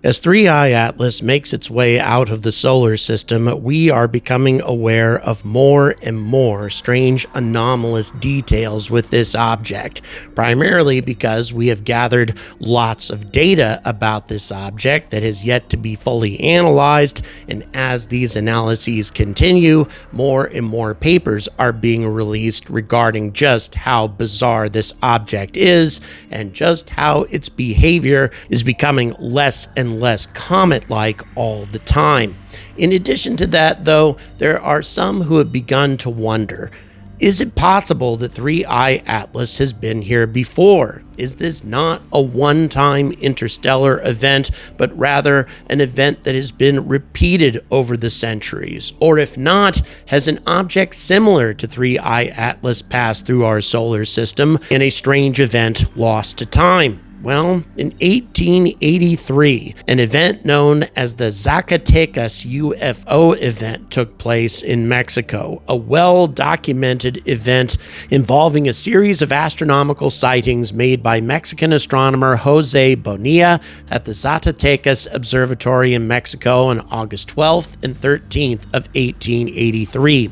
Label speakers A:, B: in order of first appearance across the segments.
A: As 3i Atlas makes its way out of the solar system, we are becoming aware of more and more strange anomalous details with this object, primarily because we have gathered lots of data about this object that has yet to be fully analyzed, and as these analyses continue, more and more papers are being released regarding just how bizarre this object is, and just how its behavior is becoming less and less comet-like all the time. In addition to that, though, there are some who have begun to wonder, is it possible that 3i Atlas has been here before? Is this not a one-time interstellar event, but rather an event that has been repeated over the centuries? Or if not, has an object similar to 3i Atlas passed through our solar system in a strange event lost to time? Well, in 1883, an event known as the Zacatecas UFO event took place in Mexico, a well-documented event involving a series of astronomical sightings made by Mexican astronomer Jose Bonilla at the Zacatecas Observatory in Mexico on August 12th and 13th of 1883.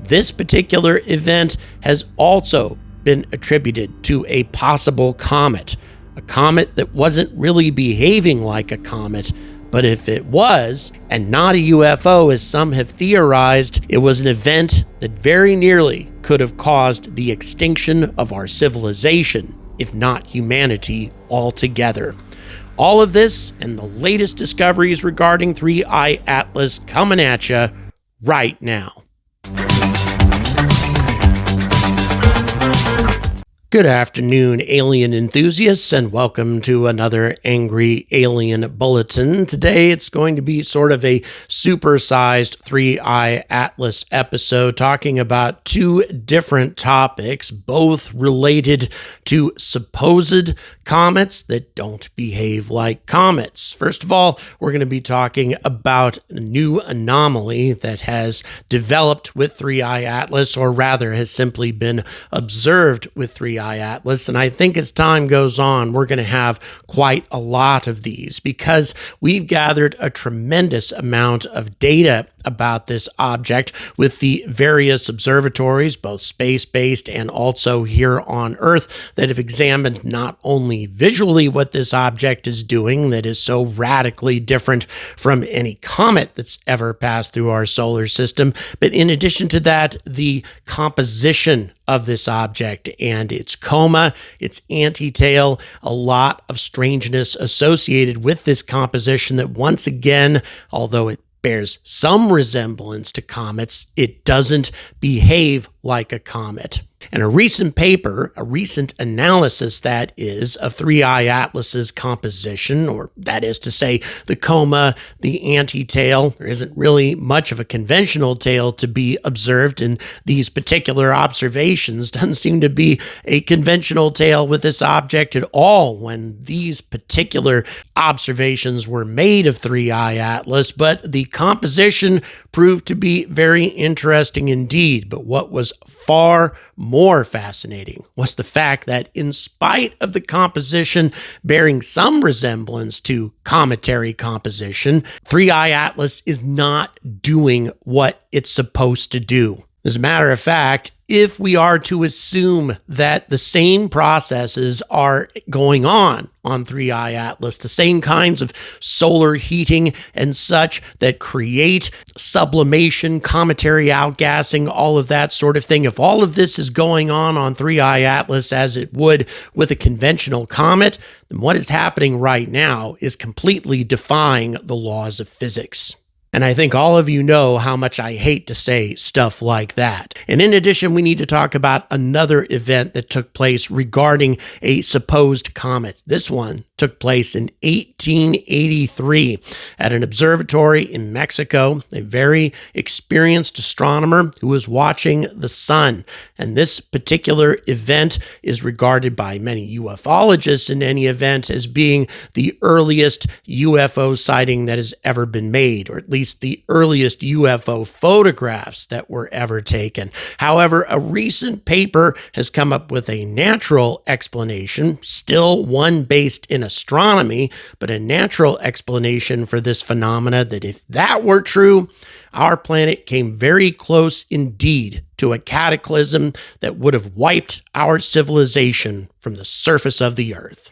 A: This particular event has also been attributed to a possible comet. A comet that wasn't really behaving like a comet, but if it was, and not a UFO as some have theorized, it was an event that very nearly could have caused the extinction of our civilization, if not humanity altogether. All of this and the latest discoveries regarding 3i Atlas coming at you right now. Good afternoon, alien enthusiasts, and welcome to another Angry Alien Bulletin. Today, it's going to be sort of a supersized 3i Atlas episode talking about two different topics, both related to supposed comets that don't behave like comets. First of all, we're going to be talking about a new anomaly that has developed with 3i Atlas, or rather has simply been observed with 3i Atlas, and I think as time goes on, we're going to have quite a lot of these because we've gathered a tremendous amount of data about this object with the various observatories, both space-based and also here on Earth, that have examined not only visually what this object is doing that is so radically different from any comet that's ever passed through our solar system, but in addition to that, the composition of this object and its coma, its antitail, a lot of strangeness associated with this composition that once again, although it bears some resemblance to comets, it doesn't behave like a comet. And a recent paper, a recent analysis that is, of 3i Atlas's composition, or that is to say, the coma, the antitail. There isn't really much of a conventional tail to be observed in these particular observations. Doesn't seem to be a conventional tail with this object at all when these particular observations were made of 3i Atlas, but the composition proved to be very interesting indeed. But what was far more fascinating was the fact that in spite of the composition bearing some resemblance to cometary composition, 3i Atlas is not doing what it's supposed to do. As a matter of fact, if we are to assume that the same processes are going on 3i Atlas, the same kinds of solar heating and such that create sublimation, cometary outgassing, all of that sort of thing, if all of this is going on 3i Atlas as it would with a conventional comet, then what is happening right now is completely defying the laws of physics. And I think all of you know how much I hate to say stuff like that. And in addition, we need to talk about another event that took place regarding a supposed comet. This one took place in 1883 at an observatory in Mexico, a very experienced astronomer who was watching the sun. And this particular event is regarded by many ufologists in any event as being the earliest UFO sighting that has ever been made, or at least least the earliest UFO photographs that were ever taken. However, a recent paper has come up with a natural explanation, still one based in astronomy, but a natural explanation for this phenomena that if that were true, our planet came very close indeed to a cataclysm that would have wiped our civilization from the surface of the Earth.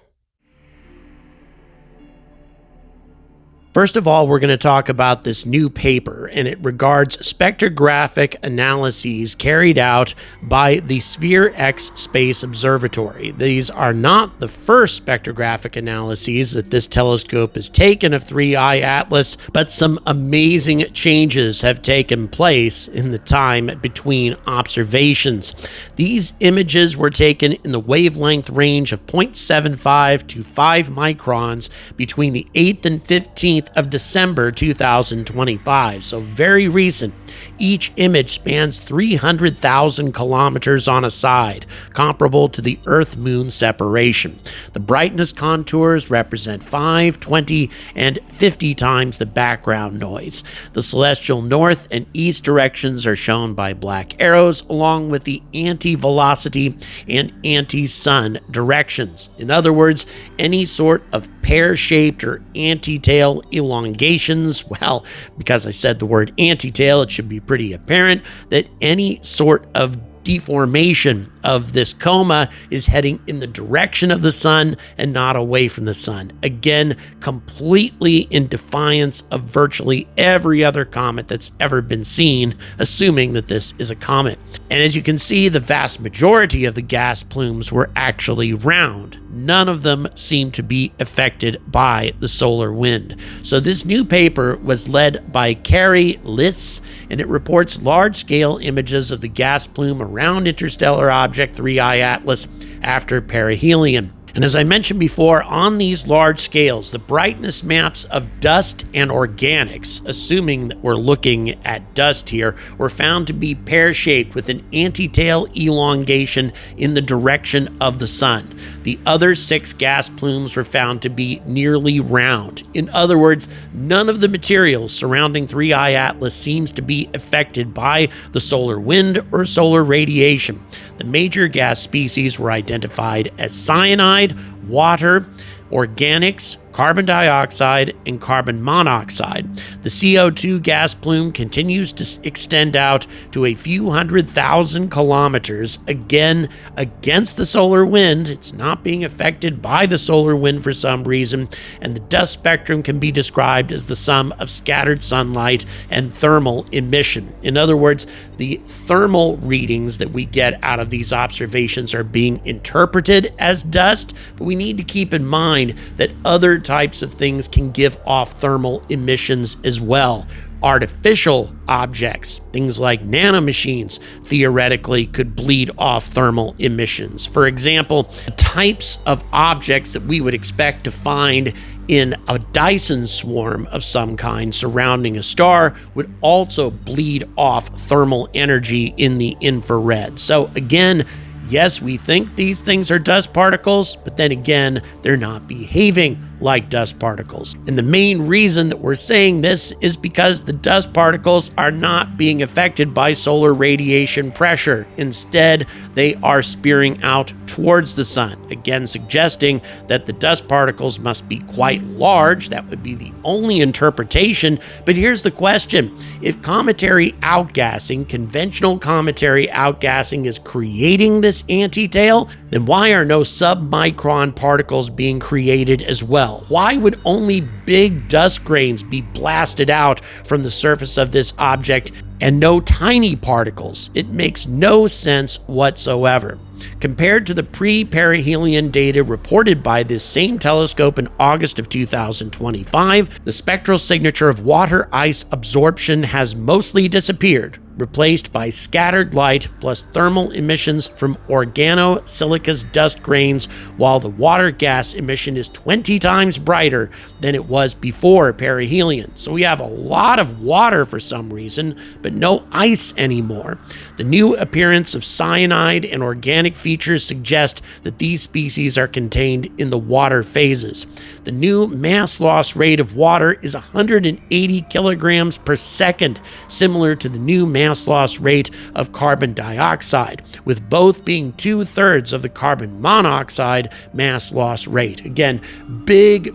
A: First of all, we're going to talk about this new paper, and it regards spectrographic analyses carried out by the SphereX Space Observatory. These are not the first spectrographic analyses that this telescope has taken of 3I Atlas, but some amazing changes have taken place in the time between observations. These images were taken in the wavelength range of 0.75 to 5 microns between the 8th and 15th of December 2025, so very recent. Each image spans 300,000 kilometers on a side, comparable to the Earth-Moon separation. The brightness contours represent 5, 20, and 50 times the background noise. The celestial north and east directions are shown by black arrows, along with the anti-velocity and anti-sun directions. In other words, any sort of pear-shaped or anti-tail elongations, well, because I said the word anti-tail, it should be pretty apparent that any sort of deformation of this coma is heading in the direction of the sun and not away from the sun. Again, completely in defiance of virtually every other comet that's ever been seen, assuming that this is a comet. And as you can see, the vast majority of the gas plumes were actually round. None of them seem to be affected by the solar wind. So this new paper was led by Carrie Liss, and it reports large-scale images of the gas plume around interstellar object 3I Atlas after perihelion. And as I mentioned before, on these large scales, the brightness maps of dust and organics, assuming that we're looking at dust here, were found to be pear-shaped with an anti-tail elongation in the direction of the sun. The other 6 gas plumes were found to be nearly round. In other words, none of the materials surrounding 3I Atlas seems to be affected by the solar wind or solar radiation. The major gas species were identified as cyanide, water, organics, carbon dioxide, and carbon monoxide. The CO2 gas plume continues to extend out to a few 100,000 kilometers, again against the solar wind. It's not being affected by the solar wind for some reason, and the dust spectrum can be described as the sum of scattered sunlight and thermal emission. In other words, the thermal readings that we get out of these observations are being interpreted as dust, but we need to keep in mind that other types of things can give off thermal emissions as well. Artificial objects, things like nanomachines, theoretically could bleed off thermal emissions. For example, the types of objects that we would expect to find in a Dyson swarm of some kind surrounding a star would also bleed off thermal energy in the infrared. So again, yes, we think these things are dust particles, but then again, they're not behaving like dust particles. And the main reason that we're saying this is because the dust particles are not being affected by solar radiation pressure. Instead, they are spearing out towards the sun, again suggesting that the dust particles must be quite large. That would be the only interpretation. But here's the question. If cometary outgassing, conventional cometary outgassing, is creating this anti-tail, then why are no submicron particles being created as well? Why would only big dust grains be blasted out from the surface of this object and no tiny particles? It makes no sense whatsoever. Compared to the pre-perihelion data reported by this same telescope in August of 2025, the spectral signature of water ice absorption has mostly disappeared, replaced by scattered light plus thermal emissions from organosilicious dust grains, while the water gas emission is 20 times brighter than it was before perihelion. So we have a lot of water for some reason, but no ice anymore. The new appearance of cyanide and organic features suggest that these species are contained in the water phases. The new mass loss rate of water is 180 kilograms per second, similar to the new mass loss rate of carbon dioxide, with both being 2/3 of the carbon monoxide mass loss rate. Again, big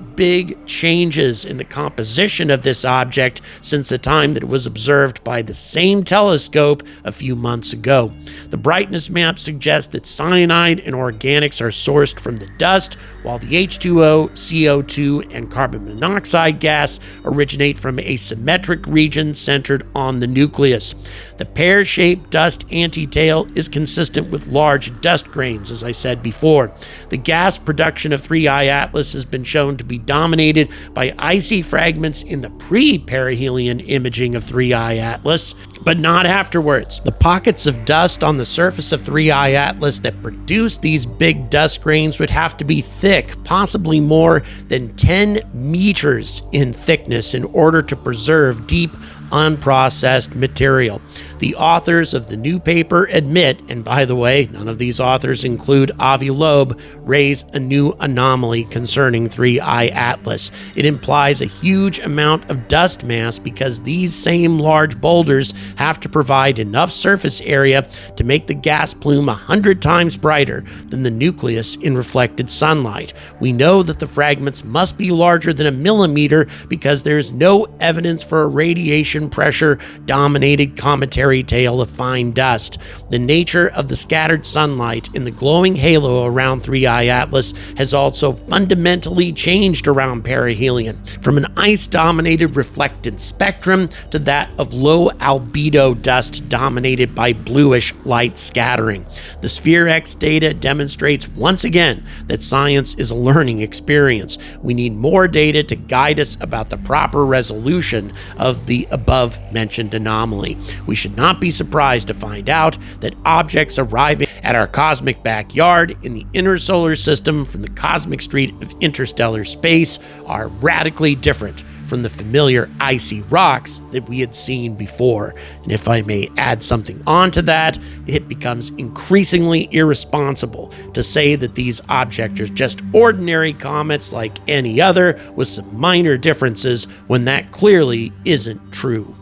A: changes in the composition of this object since the time that it was observed by the same telescope a few months ago. The brightness map suggests that cyanide and organics are sourced from the dust, while the H2O, CO2, and carbon monoxide gas originate from a symmetric region centered on the nucleus. The pear-shaped dust antitail is consistent with large dust grains, as I said before. The gas production of 3I Atlas has been shown to be dominated by icy fragments in the pre-perihelion imaging of 3I Atlas, but not afterwards. The pockets of dust on the surface of 3I Atlas that produce these big dust grains would have to be thick, possibly more than 10 meters in thickness, in order to preserve deep, unprocessed material. The authors of the new paper admit, and by the way, none of these authors include Avi Loeb, raise a new anomaly concerning 3I Atlas. It implies a huge amount of dust mass because these same large boulders have to provide enough surface area to make the gas plume 100 times brighter than the nucleus in reflected sunlight. We know that the fragments must be larger than a millimeter because there is no evidence for a radiation pressure-dominated cometary tail of fine dust. The nature of the scattered sunlight in the glowing halo around 3I Atlas has also fundamentally changed around perihelion, from an ice-dominated reflected spectrum to that of low-albedo dust dominated by bluish light scattering. The SphereX data demonstrates once again that science is a learning experience. We need more data to guide us about the proper resolution of the above-mentioned anomaly. We should not be surprised to find out that objects arriving at our cosmic backyard in the inner solar system from the cosmic street of interstellar space are radically different from the familiar icy rocks that we had seen before. And if I may add something onto that, it becomes increasingly irresponsible to say that these objects are just ordinary comets like any other with some minor differences, when that clearly isn't true.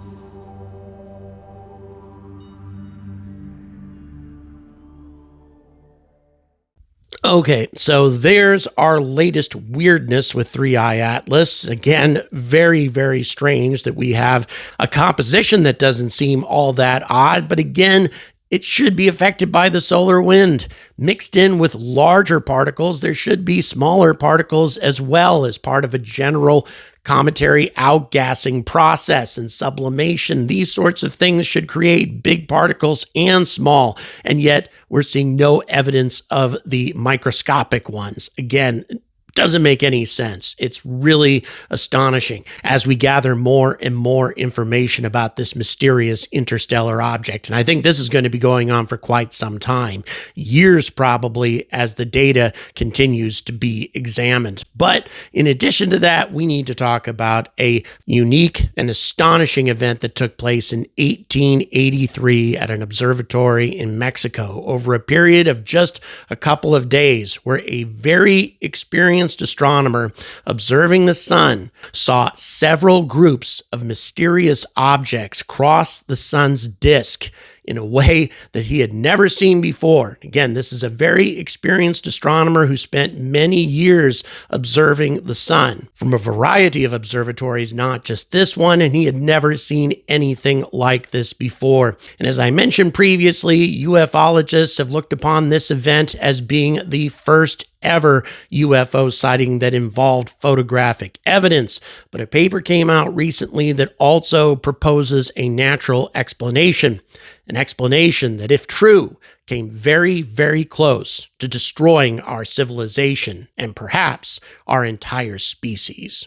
A: Okay, so there's our latest weirdness with 3I Atlas. Again, very strange that we have a composition that doesn't seem all that odd, but again, it should be affected by the solar wind. Mixed in with larger particles, there should be smaller particles as well, as part of a general cometary outgassing process and sublimation. These sorts of things should create big particles and small, and yet we're seeing no evidence of the microscopic ones. Again, doesn't make any sense. It's really astonishing as we gather more and more information about this mysterious interstellar object. And I think this is going to be going on for quite some time, years probably, as the data continues to be examined. But in addition to that, we need to talk about a unique and astonishing event that took place in 1883 at an observatory in Mexico over a period of just a couple of days, where a very experienced astronomer observing the sun saw several groups of mysterious objects cross the sun's disk in a way that he had never seen before. Again, this is a very experienced astronomer who spent many years observing the sun from a variety of observatories, not just this one, and he had never seen anything like this before. And as I mentioned previously, ufologists have looked upon this event as being the first ever UFO sighting that involved photographic evidence. But a paper came out recently that also proposes a natural explanation, an explanation that, if true, came very close to destroying our civilization and perhaps our entire species.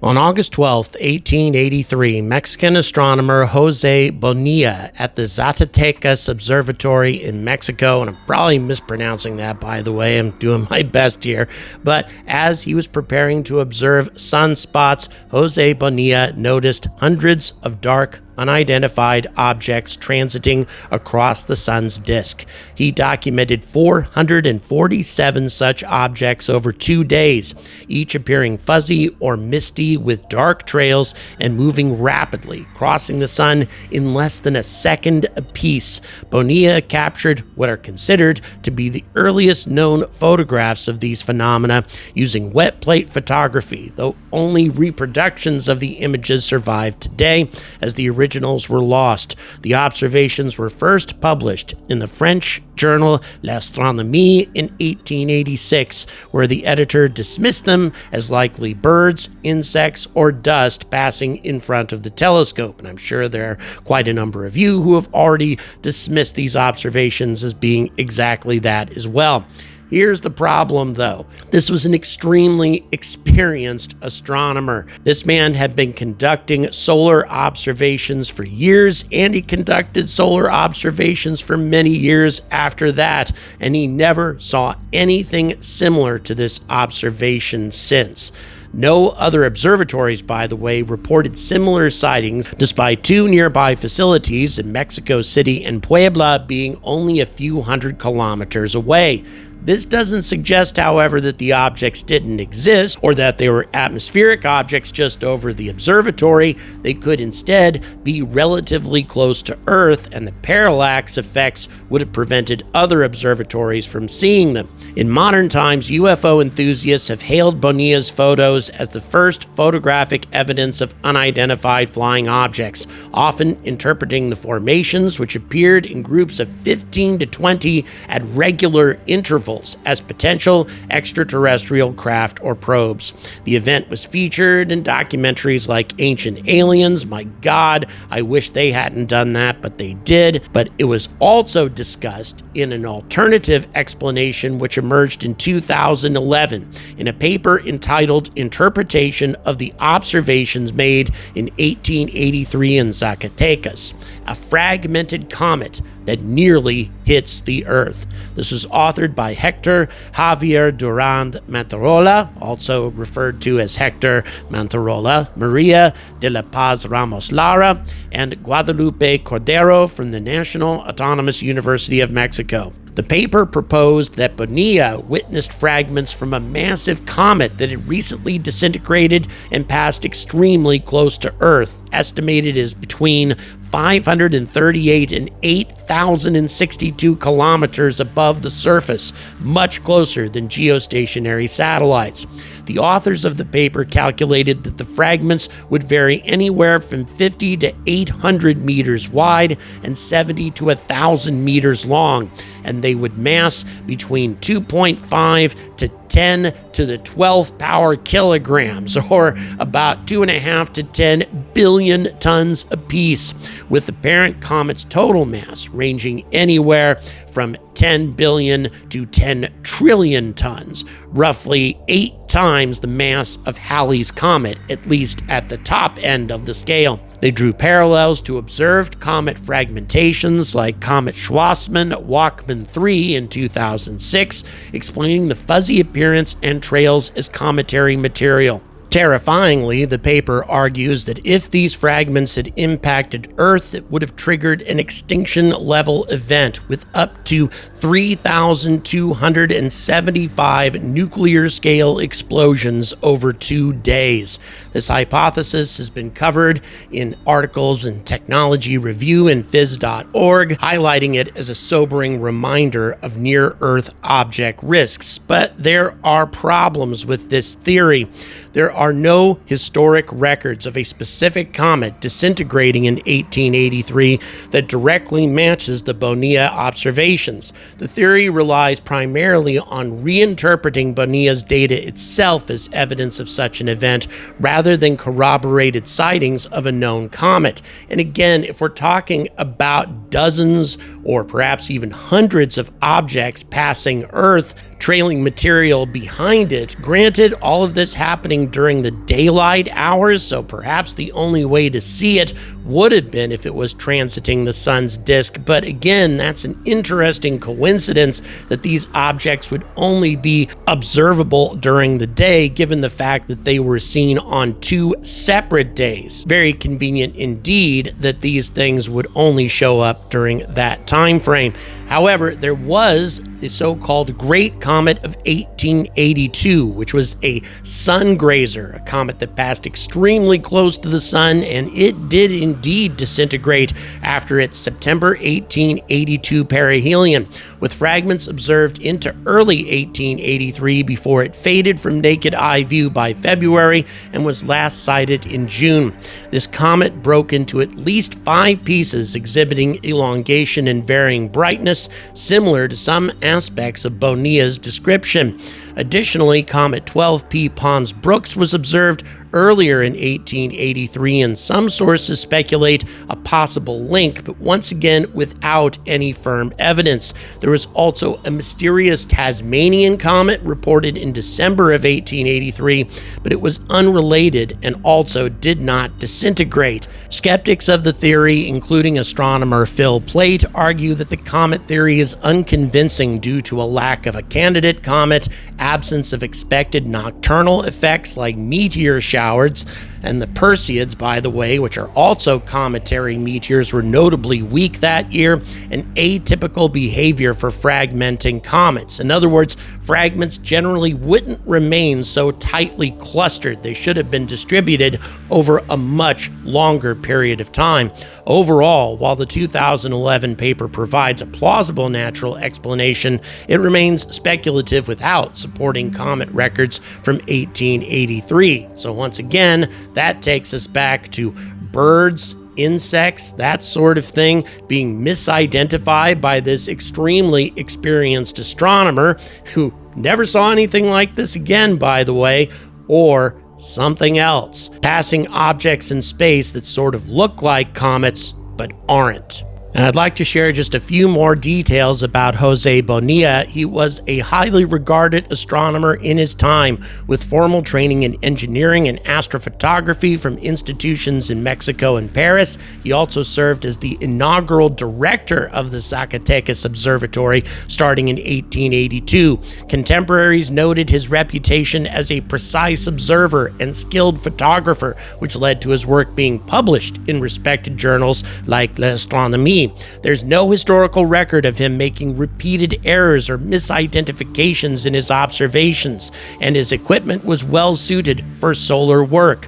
A: On August 12, 1883, Mexican astronomer Jose Bonilla at the Zacatecas Observatory in Mexico, and I'm probably mispronouncing that, by the way, I'm doing my best here, but as he was preparing to observe sunspots, Jose Bonilla noticed hundreds of dark, unidentified objects transiting across the sun's disk. He documented 447 such objects over 2 days, each appearing fuzzy or misty with dark trails and moving rapidly, crossing the sun in less than a second apiece. Bonilla captured what are considered to be the earliest known photographs of these phenomena using wet plate photography, though only reproductions of the images survive today, as the originals were lost. The observations were first published in the French journal L'Astronomie in 1886, where the editor dismissed them as likely birds, insects, or dust passing in front of the telescope. And I'm sure there are quite a number of you who have already dismissed these observations as being exactly that as well. Here's the problem, though. This was an extremely experienced astronomer. This man had been conducting solar observations for years, and he conducted solar observations for many years after that, and he never saw anything similar to this observation since. No other observatories, by the way, reported similar sightings, despite two nearby facilities in Mexico City and Puebla being only a few hundred kilometers away. This doesn't suggest, however, that the objects didn't exist or that they were atmospheric objects just over the observatory. They could instead be relatively close to Earth, and the parallax effects would have prevented other observatories from seeing them. In modern times, UFO enthusiasts have hailed Bonilla's photos as the first photographic evidence of unidentified flying objects, often interpreting the formations, which appeared in groups of 15 to 20 at regular intervals, as potential extraterrestrial craft or probes. The event was featured in documentaries like Ancient Aliens. My God, I wish they hadn't done that, but they did. But it was also discussed in an alternative explanation which emerged in 2011 in a paper entitled Interpretation of the Observations Made in 1883 in Zacatecas, a fragmented comet that nearly hits the Earth. This was authored by Hector Javier Durand Mantarola, also referred to as Hector Mantarola, Maria de la Paz Ramos Lara, and Guadalupe Cordero from the National Autonomous University of Mexico. The paper proposed that Bonilla witnessed fragments from a massive comet that had recently disintegrated and passed extremely close to Earth, estimated as between 538 and 8,062 kilometers above the surface, much closer than geostationary satellites. The authors of the paper calculated that the fragments would vary anywhere from 50 to 800 meters wide and 70 to 1,000 meters long, and they would mass between 2.5 to 10 to the 12th power kilograms, or about 2.5 to 10 billion tons apiece, with the parent comet's total mass ranging anywhere from 10 billion to 10 trillion tons, roughly 8 times the mass of Halley's Comet, at least at the top end of the scale. They drew parallels to observed comet fragmentations like Comet Schwassmann-Walkman 3 in 2006, explaining the fuzzy appearance and trails as cometary material. Terrifyingly, the paper argues that if these fragments had impacted Earth, it would have triggered an extinction-level event with up to 3,275 nuclear-scale explosions over 2 days. This hypothesis has been covered in articles in Technology Review and Phys.org, highlighting it as a sobering reminder of near-Earth object risks. But there are problems with this theory. There are no historic records of a specific comet disintegrating in 1883 that directly matches the Bonilla observations. The theory relies primarily on reinterpreting Bonilla's data itself as evidence of such an event, rather than corroborated sightings of a known comet. And again, if we're talking about dozens or perhaps even hundreds of objects passing Earth, trailing material behind it. Granted, all of this happening during the daylight hours, so perhaps the only way to see it would have been if it was transiting the sun's disk. But again, that's an interesting coincidence that these objects would only be observable during the day, given the fact that they were seen on 2 separate days. Very convenient indeed that these things would only show up during that time frame. However, there was the so-called Great Comet of 1882, which was a sun grazer, a comet that passed extremely close to the sun, and it did indeed disintegrate after its September 1882 perihelion, with fragments observed into early 1883 before it faded from naked eye view by February and was last sighted in June. This comet broke into at least 5 pieces exhibiting elongation and varying brightness, similar to some aspects of Bonilla's description. Additionally, Comet 12P Pons Brooks was observed earlier in 1883, and some sources speculate a possible link, but once again without any firm evidence. There was also a mysterious Tasmanian comet reported in December of 1883, but it was unrelated and also did not disintegrate. Skeptics of the theory, including astronomer Phil Plait, argue that the comet theory is unconvincing due to a lack of a candidate comet, absence of expected nocturnal effects like meteor showers, and the Perseids, by the way, which are also cometary meteors, were notably weak that year, and atypical behavior for fragmenting comets. In other words, fragments generally wouldn't remain so tightly clustered. They should have been distributed over a much longer period of time. Overall, while the 2011 paper provides a plausible natural explanation, it remains speculative without supporting comet records from 1883. So once again, that takes us back to birds, insects, that sort of thing, being misidentified by this extremely experienced astronomer who never saw anything like this again, by the way, or something else. Passing objects in space that sort of look like comets but aren't. And I'd like to share just a few more details about Jose Bonilla. He was a highly regarded astronomer in his time, with formal training in engineering and astrophotography from institutions in Mexico and Paris. He also served as the inaugural director of the Zacatecas Observatory starting in 1882. Contemporaries noted his reputation as a precise observer and skilled photographer, which led to his work being published in respected journals like L'Astronomie. There's no historical record of him making repeated errors or misidentifications in his observations, and his equipment was well suited for solar work.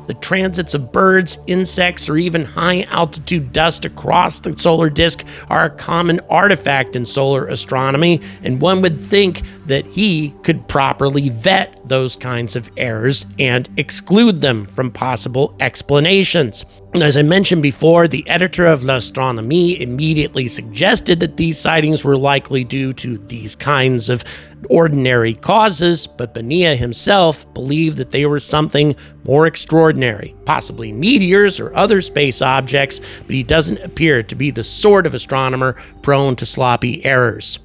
A: The transits of birds, insects, or even high-altitude dust across the solar disk are a common artifact in solar astronomy, and one would think that he could properly vet those kinds of errors and exclude them from possible explanations. As I mentioned before, the editor of L'Astronomie immediately suggested that these sightings were likely due to these kinds of ordinary causes, but Bonilla himself believed that they were something more extraordinary, possibly meteors or other space objects, but he doesn't appear to be the sort of astronomer prone to sloppy errors.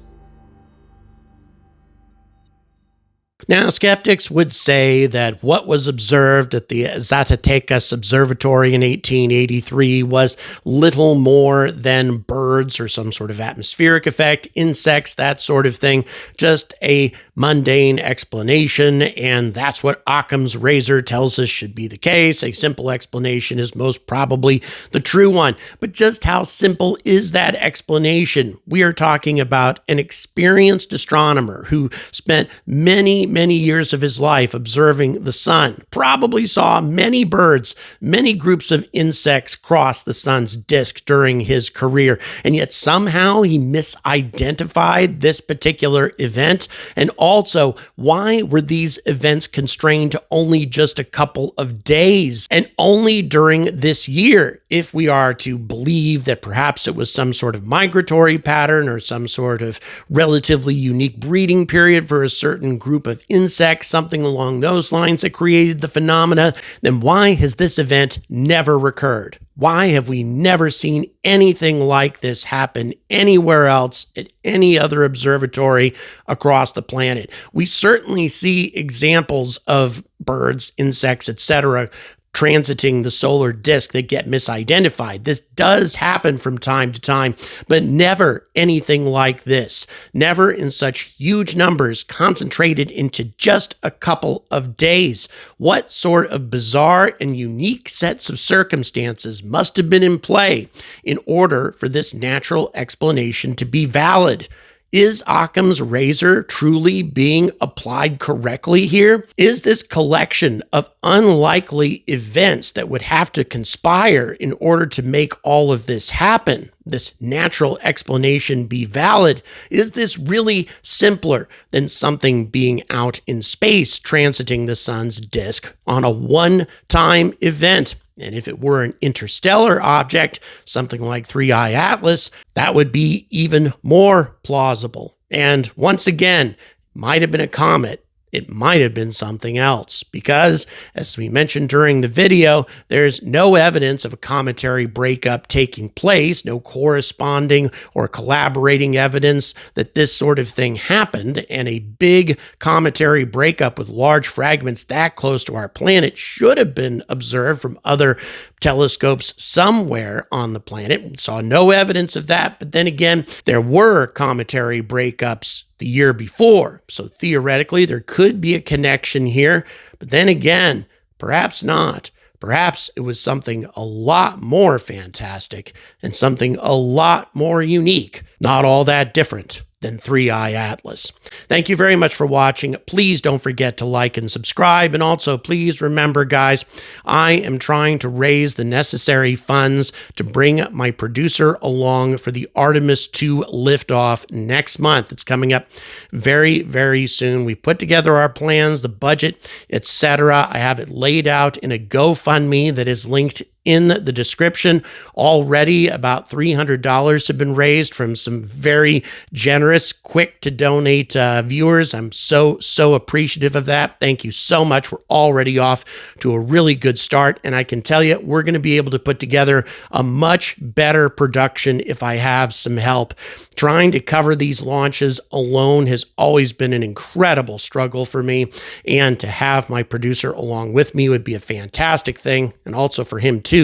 A: Now, skeptics would say that what was observed at the Zacatecas Observatory in 1883 was little more than birds or some sort of atmospheric effect, insects, that sort of thing, just a mundane explanation, and that's what Occam's razor tells us should be the case. A simple explanation is most probably the true one. But just how simple is that explanation? We are talking about an experienced astronomer who spent many many years of his life observing the sun, probably saw many birds, many groups of insects cross the sun's disk during his career, and yet somehow he misidentified this particular event. And also, why were these events constrained to only just a couple of days and only during this year, if we are to believe that perhaps it was some sort of migratory pattern or some sort of relatively unique breeding period for a certain group of insects, something along those lines that created the phenomena? Then why has this event never recurred? Why have we never seen anything like this happen anywhere else at any other observatory across the planet? We certainly see examples of birds, insects, etc., transiting the solar disk that get misidentified. This does happen from time to time, but never anything like this. Never in such huge numbers concentrated into just a couple of days. What sort of bizarre and unique sets of circumstances must have been in play in order for this natural explanation to be valid? Is Occam's razor truly being applied correctly here? Is this collection of unlikely events that would have to conspire in order to make all of this happen, this natural explanation, be valid? Is this really simpler than something being out in space transiting the sun's disk on a one-time event? And if it were an interstellar object, something like 3I Atlas, that would be even more plausible. And once again, might have been a comet. It might have been something else because, as we mentioned during the video, there's no evidence of a cometary breakup taking place, no corresponding or collaborating evidence that this sort of thing happened, and a big cometary breakup with large fragments that close to our planet should have been observed from other telescopes somewhere on the planet. We saw no evidence of that, but then again, there were cometary breakups the year before, so theoretically there could be a connection here, but then again, perhaps not. Perhaps it was something a lot more fantastic and something a lot more unique, not all that different than 3I Atlas. Thank you very much for watching. Please don't forget to like and subscribe. And also, please remember, guys, I am trying to raise the necessary funds to bring my producer along for the Artemis 2 liftoff next month. It's coming up very, very soon. We put together our plans, the budget, etc. I have it laid out in a GoFundMe that is linked in the description. Already about $300 have been raised from some very generous, quick to donate viewers. I'm so appreciative of that. Thank you so much. We're already off to a really good start, and I can tell you we're going to be able to put together a much better production if I have some help. Trying to cover these launches alone has always been an incredible struggle for me, and to have my producer along with me would be a fantastic thing, and also for him too,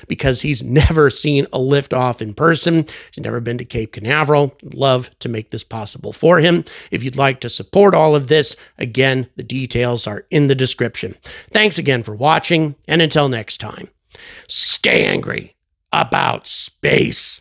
A: because he's never seen a liftoff in person. He's never been to Cape Canaveral. I'd love to make this possible for him. If you'd like to support all of this, again, the details are in the description. Thanks again for watching, and until next time, stay angry about space.